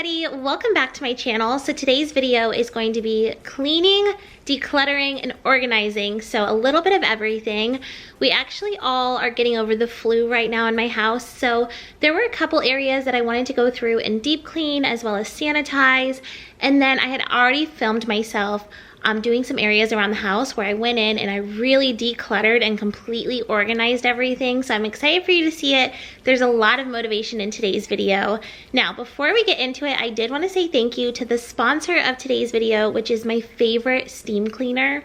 everybody, welcome back to my channel. So today's video is going to be cleaning, decluttering, and organizing. So a little bit of everything. We actually all are getting over the flu right now in my house. So there were a couple areas that I wanted to go through and deep clean as well as sanitize. And then I had already filmed myself doing some areas around the house where I went in and I really decluttered and completely organized everything. So I'm excited for you to see it. There's a lot of motivation in today's video. Now, before we get into it, I did want to say thank you to the sponsor of today's video, which is my favorite steam cleaner.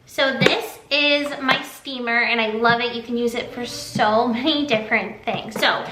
So this is my steamer and I love it. You can use it for so many different things. So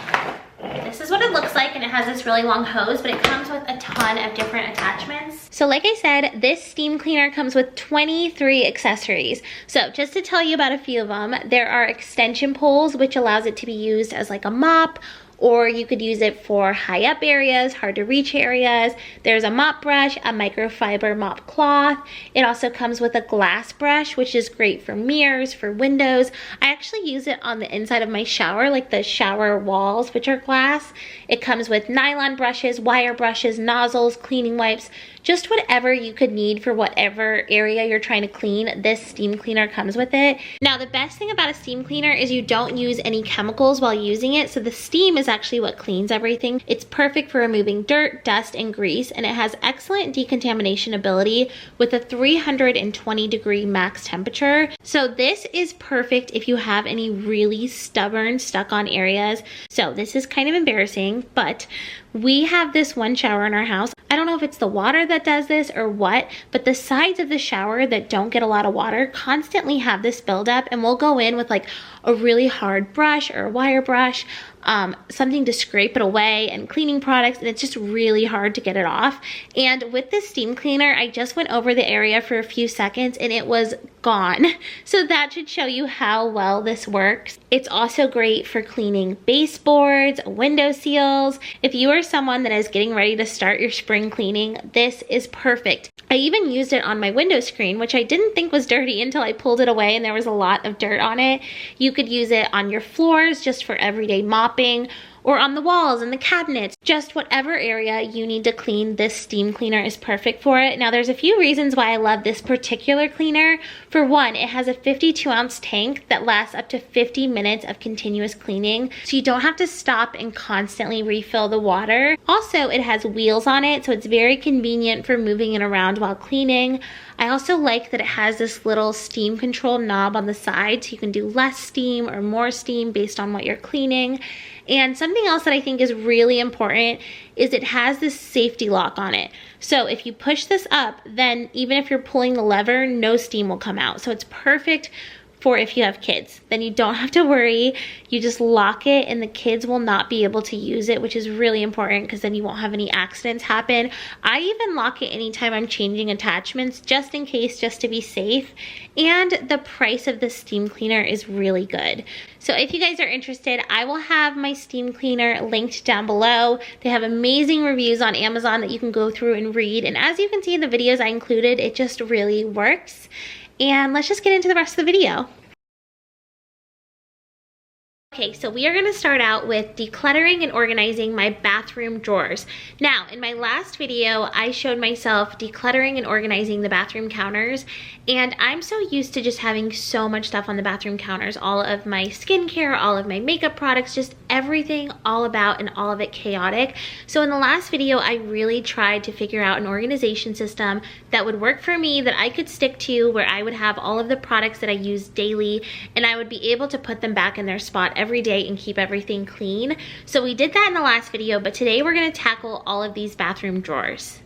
this is what it looks like, and it has this really long hose, but it comes with a ton of different attachments. So like I said, this steam cleaner comes with 23 accessories. So just to tell you about a few of them, there are extension poles, which allows it to be used as like a mop, or you could use it for high up areas, hard to reach areas. There's a mop brush, a microfiber mop cloth. It also comes with a glass brush, which is great for mirrors, for windows. I actually use it on the inside of my shower, like the shower walls, which are glass. It comes with nylon brushes, wire brushes, nozzles, cleaning wipes, just whatever you could need for whatever area you're trying to clean. This steam cleaner comes with it. Now, the best thing about a steam cleaner is you don't use any chemicals while using it, so the steam is actually what cleans everything. It's perfect for removing dirt, dust, and grease, and it has excellent decontamination ability with a 320-degree max temperature. So this is perfect if you have any really stubborn, stuck-on areas. So this is kind of embarrassing, but we have this one shower in our house. I don't know if it's the water that does this or what, but the sides of the shower that don't get a lot of water constantly have this buildup, and we'll go in with like a really hard brush or a wire brush, something to scrape it away, and cleaning products, and it's just really hard to get it off. And with this steam cleaner, I just went over the area for a few seconds and it was gone. So that should show you how well this works. It's also great for cleaning baseboards, window seals. If you are someone that is getting ready to start your spring cleaning, this is perfect. I even used it on my window screen, which I didn't think was dirty until I pulled it away and there was a lot of dirt on it. You could use it on your floors just for everyday mopping, or on the walls and the cabinets, just whatever area you need to clean, this steam cleaner is perfect for it. Now, there's a few reasons why I love this particular cleaner. For one, it has a 52-ounce tank that lasts up to 50 minutes of continuous cleaning, so you don't have to stop and constantly refill the water. Also, it has wheels on it, so it's very convenient for moving it around while cleaning. I also like that it has this little steam control knob on the side, so you can do less steam or more steam based on what you're cleaning. And something else that I think is really important is it has this safety lock on it. So if you push this up, then even if you're pulling the lever, no steam will come out. So it's perfect for if you have kids. Then you don't have to worry. You just lock it and the kids will not be able to use it, which is really important because then you won't have any accidents happen. I even lock it anytime I'm changing attachments, just in case, just to be safe. And the price of the steam cleaner is really good. So if you guys are interested, I will have my steam cleaner linked down below. They have amazing reviews on Amazon that you can go through and read. And as you can see in the videos I included, it just really works. And let's just get into the rest of the video. Okay, so we are going to start out with decluttering and organizing my bathroom drawers. Now, in my last video, I showed myself decluttering and organizing the bathroom counters, and I'm so used to just having so much stuff on the bathroom counters, all of my skincare, all of my makeup products, just everything all about and all of it chaotic. So in the last video, I really tried to figure out an organization system that would work for me, that I could stick to, where I would have all of the products that I use daily, and I would be able to put them back in their spot every day and keep everything clean. So we did that in the last video, but today we're going to tackle all of these bathroom drawers.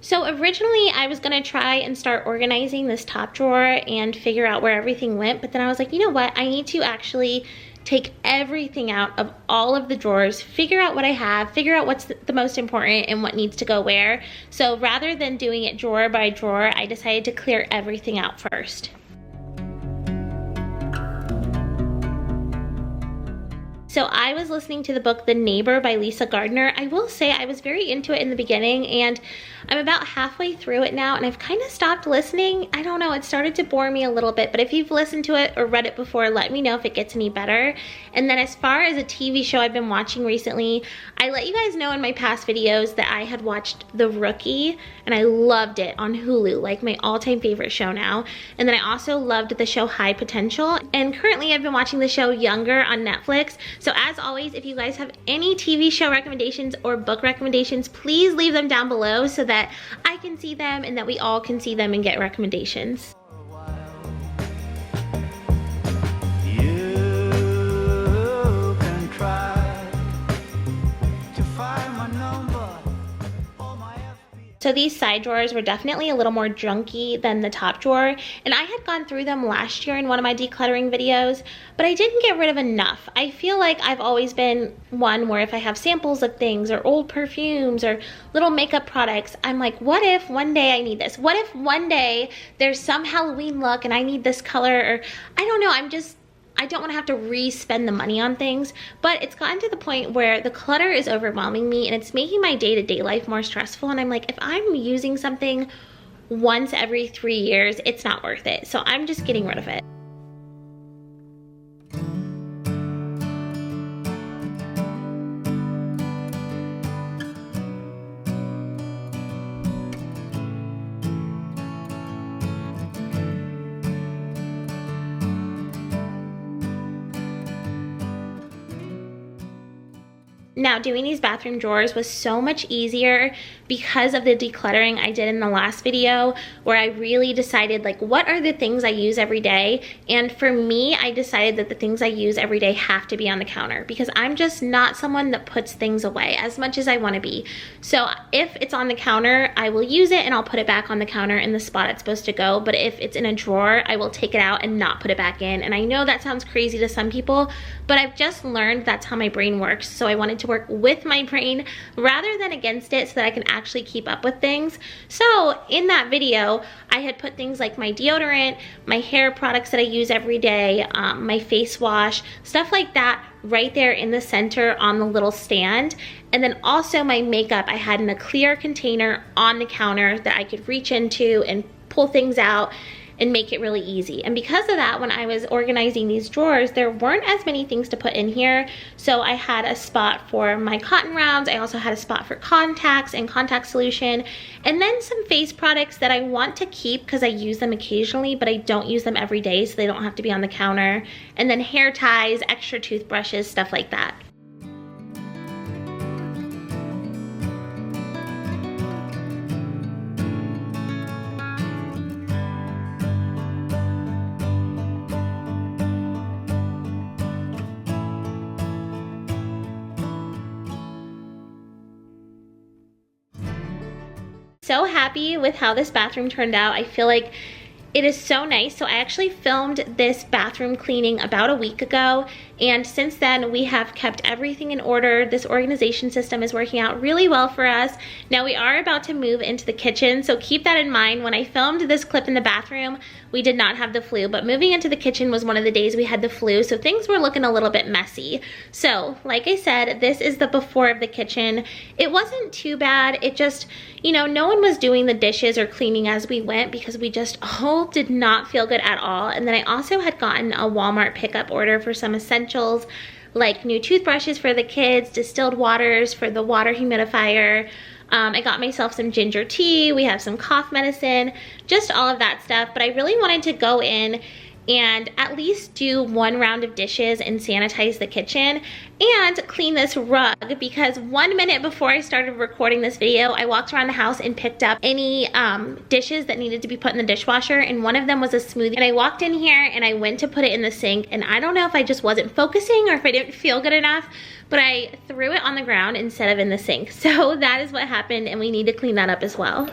So originally I was gonna try and start organizing this top drawer and figure out where everything went, but then I was like, you know what, I need to actually take everything out of all of the drawers, figure out what I have, figure out what's the most important and what needs to go where. So rather than doing it drawer by drawer, I decided to clear everything out first. So I was listening to the book The Neighbor by Lisa Gardner. I will say I was very into it in the beginning, and I'm about halfway through it now, and I've kind of stopped listening. I don't know, it started to bore me a little bit, but if you've listened to it or read it before, let me know if it gets any better. And then as far as a TV show I've been watching recently, I let you guys know in my past videos that I had watched The Rookie, and I loved it on Hulu, like my all-time favorite show now. And then I also loved the show High Potential, and currently I've been watching the show Younger on Netflix. So as always, if you guys have any TV show recommendations or book recommendations, please leave them down below so that I can see them and that we all can see them and get recommendations. So these side drawers were definitely a little more junky than the top drawer, and I had gone through them last year in one of my decluttering videos, but I didn't get rid of enough. I feel like I've always been one where if I have samples of things or old perfumes or little makeup products, I'm like, what if one day I need this? What if one day there's some Halloween look and I need this color? Or I don't know, I don't want to have to re-spend the money on things, but it's gotten to the point where the clutter is overwhelming me and it's making my day-to-day life more stressful. And I'm like, if I'm using something once every 3 years, it's not worth it. So I'm just getting rid of it. Now, doing these bathroom drawers was so much easier because of the decluttering I did in the last video, where I really decided, like, what are the things I use every day? And for me, I decided that the things I use every day have to be on the counter, because I'm just not someone that puts things away as much as I want to be. So if it's on the counter, I will use it and I'll put it back on the counter in the spot it's supposed to go. But if it's in a drawer, I will take it out and not put it back in. And I know that sounds crazy to some people, but I've just learned that's how my brain works. So I wanted to work with my brain rather than against it so that I can actually keep up with things. So in that video, I had put things like my deodorant, my hair products that I use every day, my face wash, stuff like that right there in the center on the little stand. And then also my makeup I had in a clear container on the counter that I could reach into and pull things out and make it really easy. And because of that, when I was organizing these drawers, there weren't as many things to put in here. So I had a spot for my cotton rounds. I also had a spot for contacts and contact solution, and then some face products that I want to keep because I use them occasionally, but I don't use them every day, so they don't have to be on the counter. And then hair ties, extra toothbrushes, stuff like that. So happy with how this bathroom turned out. I feel like it is so nice. So I actually filmed this bathroom cleaning about a week ago, and since then we have kept everything in order. This organization system is working out really well for us. Now we are about to move into the kitchen, so keep that in mind. When I filmed this clip in the bathroom, we did not have the flu, but moving into the kitchen was one of the days we had the flu, so things were looking a little bit messy. So like I said, this is the before of the kitchen. It wasn't too bad. It just, you know, no one was doing the dishes or cleaning as we went because we just all did not feel good at all. And then I also had gotten a Walmart pickup order for some essentials like new toothbrushes for the kids, distilled waters for the water humidifier. I got myself some ginger tea. We have some cough medicine, just all of that stuff. But I really wanted to go in and at least do one round of dishes and sanitize the kitchen and clean this rug, because 1 minute before I started recording this video, I walked around the house and picked up any dishes that needed to be put in the dishwasher, and one of them was a smoothie. And I walked in here and I went to put it in the sink, and I don't know if I just wasn't focusing or if I didn't feel good enough, but I threw it on the ground instead of in the sink. So that is what happened, and we need to clean that up as well.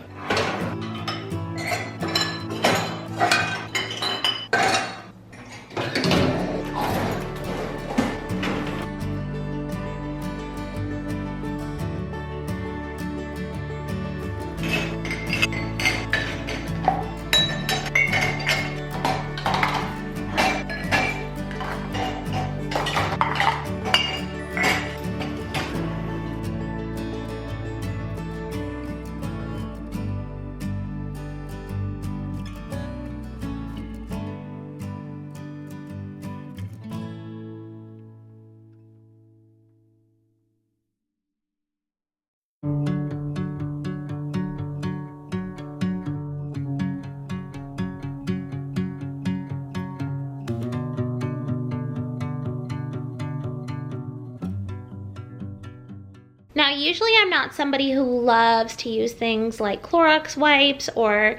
Now, usually I'm not somebody who loves to use things like Clorox wipes or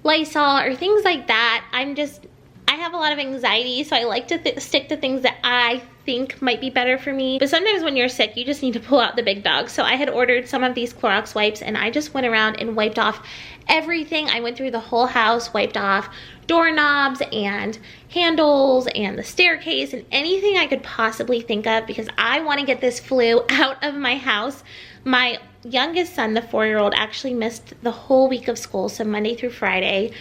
Lysol or things like that. I have a lot of anxiety, so I like to stick to things that I think might be better for me. But sometimes when you're sick, you just need to pull out the big dog. So I had ordered some of these Clorox wipes, and I just went around and wiped off everything. I went through the whole house, wiped off doorknobs and handles and the staircase and anything I could possibly think of, because I want to get this flu out of my house. My youngest son, the 4-year-old, actually missed the whole week of school, so Monday through Friday.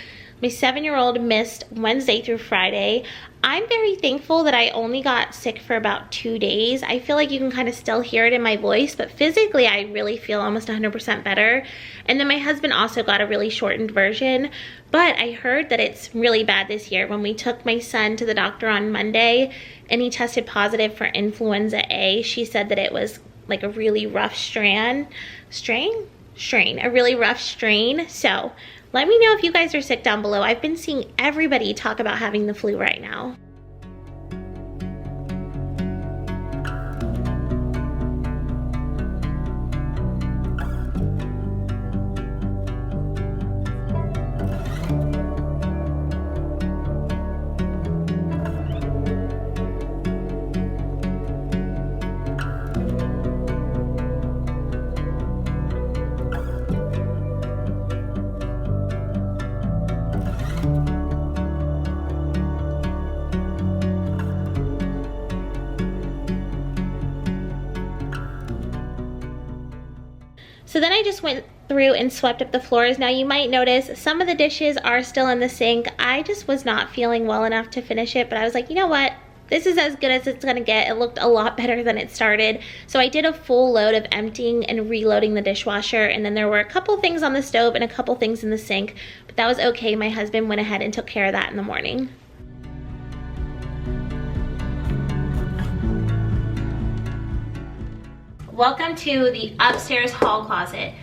My 7-year-old missed Wednesday through Friday. I'm very thankful that I only got sick for about 2 days. I feel like you can kind of still hear it in my voice, but physically I really feel almost 100% better. And then my husband also got a really shortened version, but I heard that it's really bad this year. When we took my son to the doctor on Monday and he tested positive for influenza A, she said that it was like a really rough strain. So let me know if you guys are sick down below. I've been seeing everybody talk about having the flu right now. So then I just went through and swept up the floors. Now you might notice some of the dishes are still in the sink. I just was not feeling well enough to finish it, but I was like, you know what? This is as good as it's gonna get. It looked a lot better than it started. So I did a full load of emptying and reloading the dishwasher, and then there were a couple things on the stove and a couple things in the sink, but that was okay. My husband went ahead and took care of that in the morning. Welcome to the upstairs hall closet.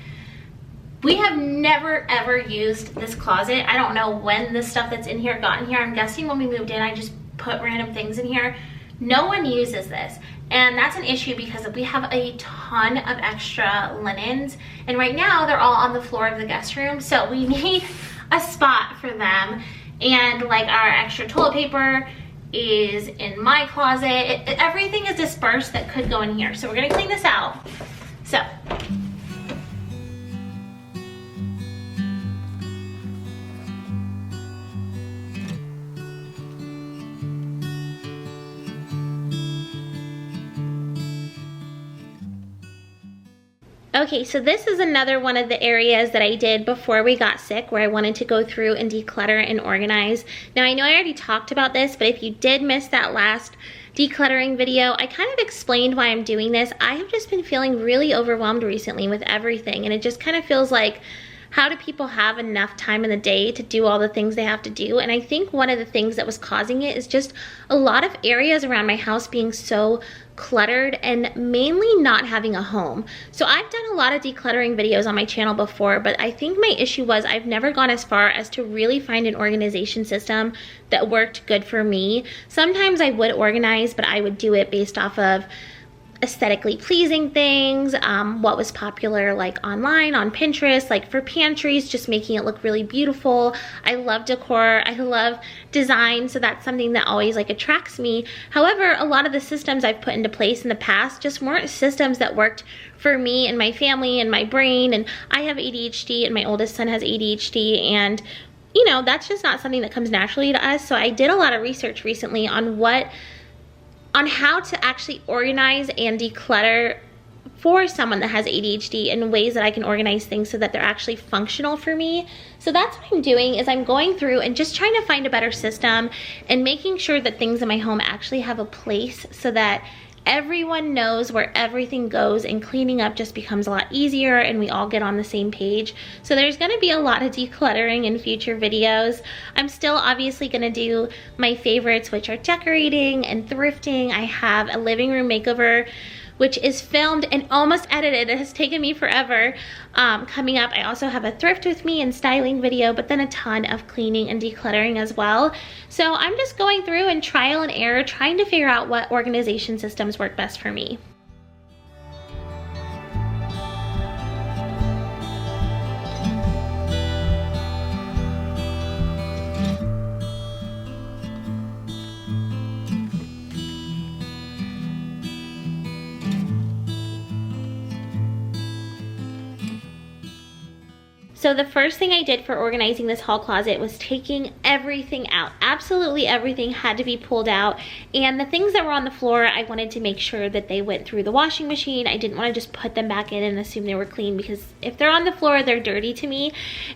We have never ever used this closet. I don't know when the stuff that's in here got in here. I'm guessing when we moved in, I just put random things in here. No one uses this, and that's an issue because we have a ton of extra linens, and right now they're all on the floor of the guest room, so we need a spot for them. And like our extra toilet paper is in my closet. Everything is dispersed that could go in here. So we're gonna clean this out. So. Okay, so this is another one of the areas that I did before we got sick, where I wanted to go through and declutter and organize. Now I know I already talked about this, but if you did miss that last decluttering video, I kind of explained why I'm doing this. I have just been feeling really overwhelmed recently with everything, and it just kind of feels like, how do people have enough time in the day to do all the things they have to do? And I think one of the things that was causing it is just a lot of areas around my house being so cluttered and mainly not having a home. So I've done a lot of decluttering videos on my channel before, but I think my issue was I've never gone as far as to really find an organization system that worked good for me. Sometimes I would organize, but I would do it based off of aesthetically pleasing things, what was popular like online on Pinterest, like for pantries, just making it look really beautiful. I love decor, I love design, so that's something that always like attracts me. However, a lot of the systems I've put into place in the past just weren't systems that worked for me and my family and my brain, and I have ADHD and my oldest son has ADHD, and you know, that's just not something that comes naturally to us. So I did a lot of research recently on how to actually organize and declutter for someone that has ADHD, in ways that I can organize things so that they're actually functional for me. So that's what I'm doing, is I'm going through and just trying to find a better system and making sure that things in my home actually have a place so that everyone knows where everything goes, and cleaning up just becomes a lot easier and we all get on the same page. So there's gonna be a lot of decluttering in future videos. I'm still obviously gonna do my favorites, which are decorating and thrifting. I have a living room makeover, which is filmed and almost edited. It has taken me forever. Coming up, I also have a thrift with me and styling video, but then a ton of cleaning and decluttering as well. So I'm just going through and trial and error, trying to figure out what organization systems work best for me. So the first thing I did for organizing this hall closet was taking everything out. Absolutely everything had to be pulled out. And the things that were on the floor, I wanted to make sure that they went through the washing machine. I didn't want to just put them back in and assume they were clean, because if they're on the floor, they're dirty to me.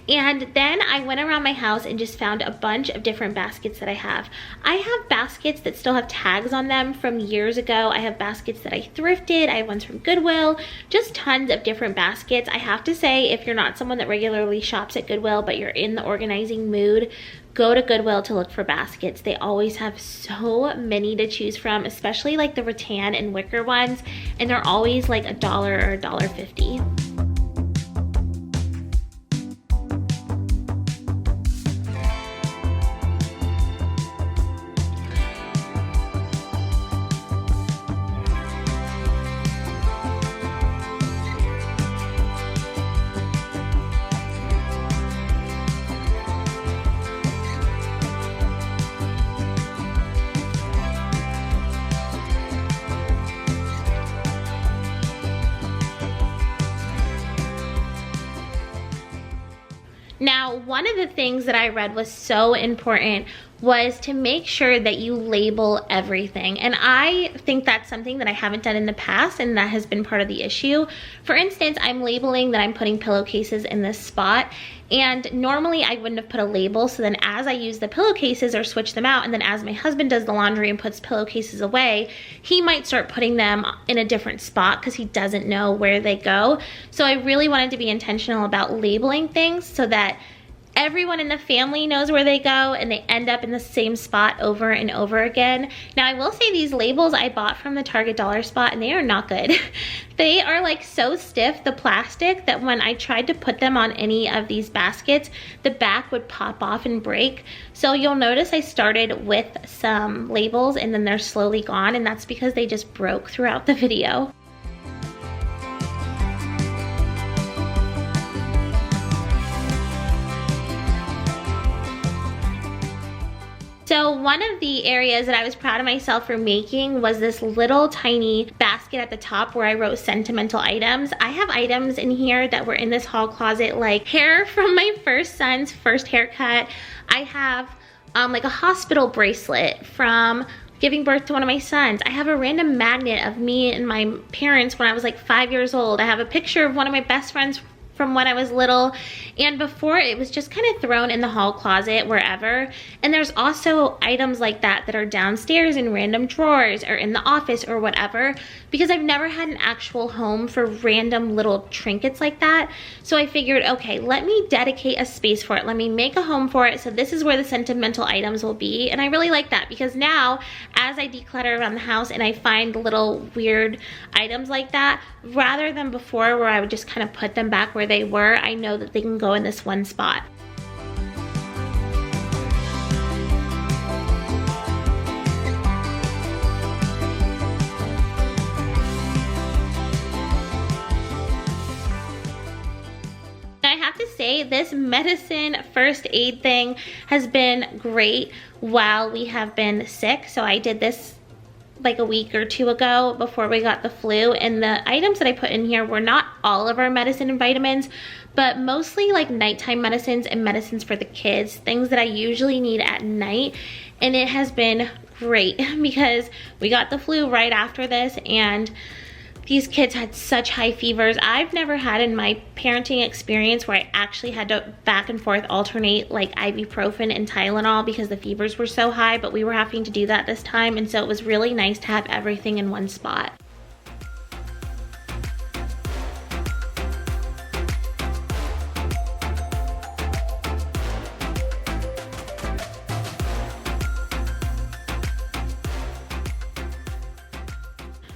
And then I went around my house and just found a bunch of different baskets that I have. I have baskets that still have tags on them from years ago. I have baskets that I thrifted. I have ones from Goodwill, just tons of different baskets. I have to say, if you're not someone that regularly shops at Goodwill, but you're in the organizing mood, go to Goodwill to look for baskets. They always have so many to choose from, especially like the rattan and wicker ones, and they're always like $1 or $1.50. Now, one of the things that I read was so important was to make sure that you label everything. And I think that's something that I haven't done in the past, and that has been part of the issue. For instance, I'm labeling that I'm putting pillowcases in this spot, and normally I wouldn't have put a label. So then as I use the pillowcases or switch them out, and then as my husband does the laundry and puts pillowcases away, he might start putting them in a different spot because he doesn't know where they go. So I really wanted to be intentional about labeling things so that everyone in the family knows where they go and they end up in the same spot over and over again. Now, I will say these labels I bought from the Target dollar spot, and they are not good. They are like so stiff, the plastic, that when I tried to put them on any of these baskets, the back would pop off and break. So you'll notice I started with some labels and then they're slowly gone, and that's because they just broke throughout the video. So one of the areas that I was proud of myself for making was this little tiny basket at the top where I wrote sentimental items. I have items in here that were in this hall closet, like hair from my first son's first haircut. I have like a hospital bracelet from giving birth to one of my sons. I have a random magnet of me and my parents when I was like 5 years old. I have a picture of one of my best friends from when I was little, and before it was just kind of thrown in the hall closet wherever. And there's also items like that that are downstairs in random drawers or in the office or whatever, because I've never had an actual home for random little trinkets like that. So I figured, okay, let me dedicate a space for it. Let me make a home for it. So this is where the sentimental items will be. And I really like that, because now as I declutter around the house and I find little weird items like that, rather than before where I would just kind of put them back where they were, I know that they can go in this one spot. I have to say, this medicine first aid thing has been great while we have been sick. So I did this like a week or two ago before we got the flu, and the items that I put in here were not all of our medicine and vitamins, but mostly like nighttime medicines and medicines for the kids, things that I usually need at night. And it has been great because we got the flu right after this, and these kids had such high fevers. I've never had in my parenting experience where I actually had to back and forth alternate like ibuprofen and Tylenol because the fevers were so high, but we were having to do that this time, and so it was really nice to have everything in one spot.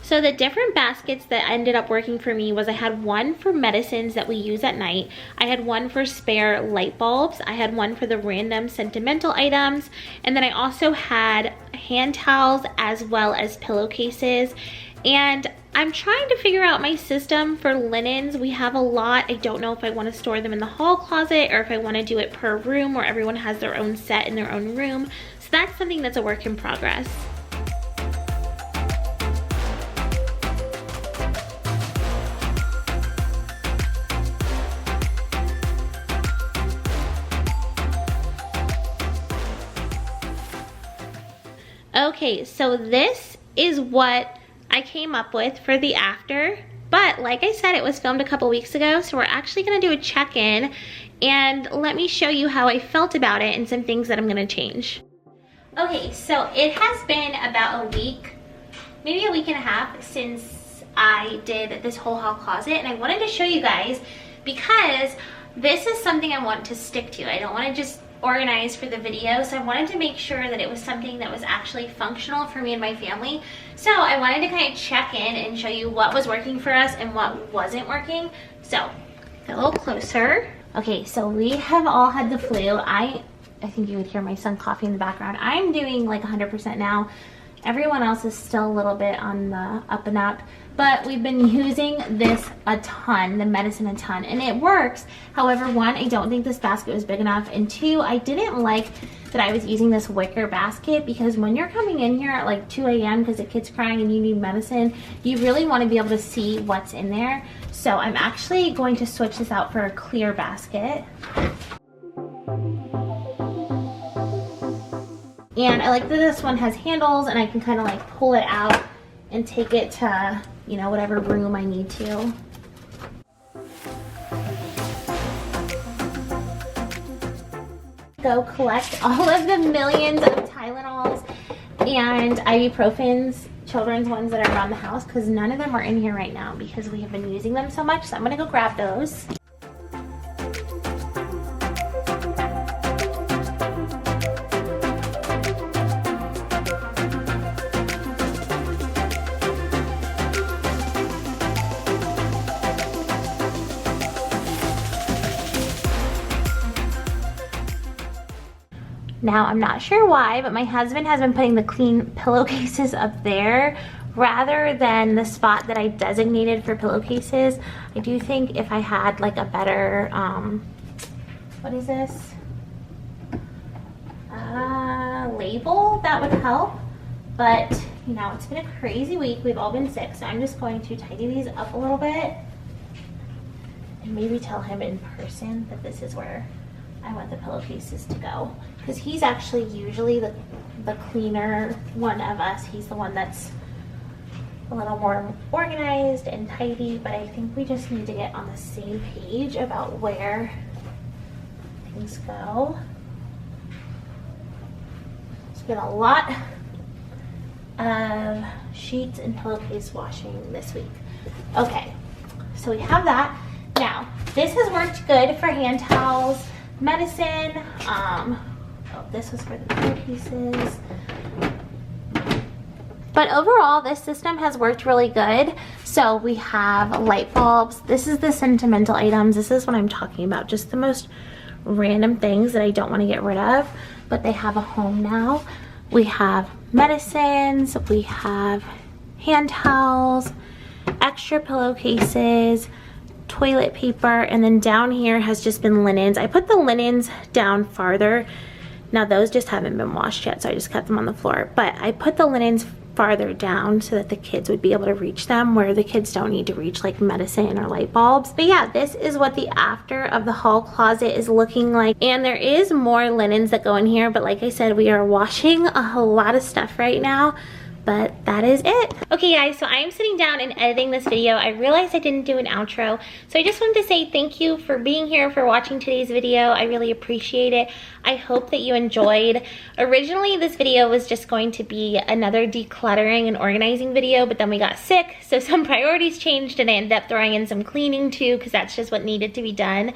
So the different baskets that ended up working for me was I had one for medicines that we use at night. I had one for spare light bulbs. I had one for the random sentimental items. And then I also had hand towels as well as pillowcases. And I'm trying to figure out my system for linens. We have a lot. I don't know if I want to store them in the hall closet or if I want to do it per room where everyone has their own set in their own room. So that's something that's a work in progress. Okay, so this is what I came up with for the after, but like I said, it was filmed a couple weeks ago, so we're actually gonna do a check-in and let me show you how I felt about it and some things that I'm gonna change. Okay, so it has been about a week, maybe a week and a half since I did this whole hall closet, and I wanted to show you guys because this is something I want to stick to. I don't want to just organize for the video, so I wanted to make sure that it was something that was actually functional for me and my family. So I wanted to kind of check in and show you what was working for us and what wasn't working. So get a little closer. Okay, so we have all had the flu. I think you would hear my son coughing in the background. I'm doing like 100% now. Everyone else is still a little bit on the up and up, but we've been using this a ton, the medicine a ton, and it works. However, one, I don't think this basket was big enough, and two, I didn't like that I was using this wicker basket because when you're coming in here at like 2 a.m. because the kid's crying and you need medicine, you really want to be able to see what's in there. So I'm actually going to switch this out for a clear basket. And I like that this one has handles and I can kind of like pull it out and take it to, you know, whatever room I need to. Go collect all of the millions of Tylenols and ibuprofens, children's ones that are around the house, because none of them are in here right now because we have been using them so much. So I'm gonna go grab those. Now, I'm not sure why, but my husband has been putting the clean pillowcases up there rather than the spot that I designated for pillowcases. I do think if I had like a better, what is this? Label, that would help. But, you know, it's been a crazy week. We've all been sick, so I'm just going to tidy these up a little bit and maybe tell him in person that this is where I want the pillowcases to go, because he's actually usually the cleaner one of us. He's the one that's a little more organized and tidy, but I think we just need to get on the same page about where things go. It's been a lot of sheets and pillowcase washing this week. Okay, so we have that. Now, this has worked good for hand towels, medicine. Oh, this was for the pillowcases. But overall, this system has worked really good. So we have light bulbs. This is the sentimental items. This is what I'm talking about. Just the most random things that I don't want to get rid of, but they have a home now. We have medicines. We have hand towels, extra pillowcases, toilet paper, and then down here has just been linens. I put the linens down farther. Now those just haven't been washed yet, so I just kept them on the floor. But I put the linens farther down so that the kids would be able to reach them where the kids don't need to reach, like medicine or light bulbs. But yeah, this is what the after of the hall closet is looking like. And there is more linens that go in here, but like I said, we are washing a lot of stuff right now. But that is it. Okay guys, so I'm sitting down and editing this video. I realized I didn't do an outro, so I just wanted to say thank you for being here, for watching today's video. I really appreciate it. I hope that you enjoyed. Originally, this video was just going to be another decluttering and organizing video, but then we got sick, so some priorities changed and I ended up throwing in some cleaning too, because that's just what needed to be done.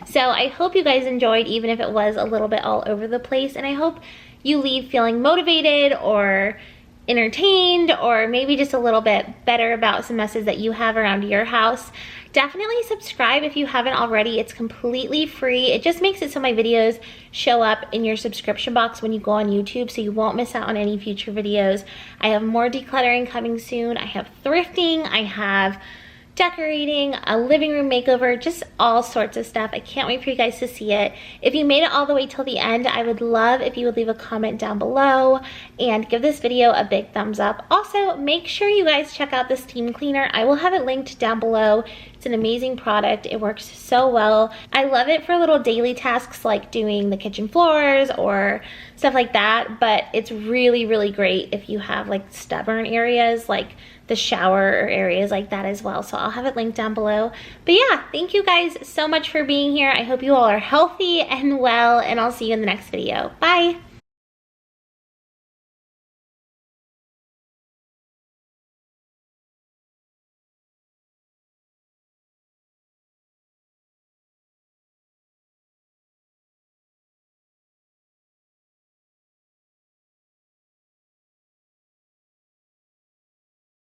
So I hope you guys enjoyed, even if it was a little bit all over the place, and I hope you leave feeling motivated or entertained, or maybe just a little bit better about some messes that you have around your house. Definitely subscribe if you haven't already. It's completely free. It just makes it so my videos show up in your subscription box when you go on YouTube, so you won't miss out on any future videos. I have more decluttering coming soon. I have thrifting, I have decorating, a living room makeover, just all sorts of stuff. I can't wait for you guys to see it. If you made it all the way till the end, I would love if you would leave a comment down below and give this video a big thumbs up. Also, make sure you guys check out the steam cleaner. I will have it linked down below. It's It's an amazing product. It works so well. I love it for little daily tasks like doing the kitchen floors or stuff like that, but it's really, really great if you have like stubborn areas like the shower or areas like that as well. So I'll have it linked down below. But yeah, thank you guys so much for being here. I hope you all are healthy and well, and I'll see you in the next video. Bye.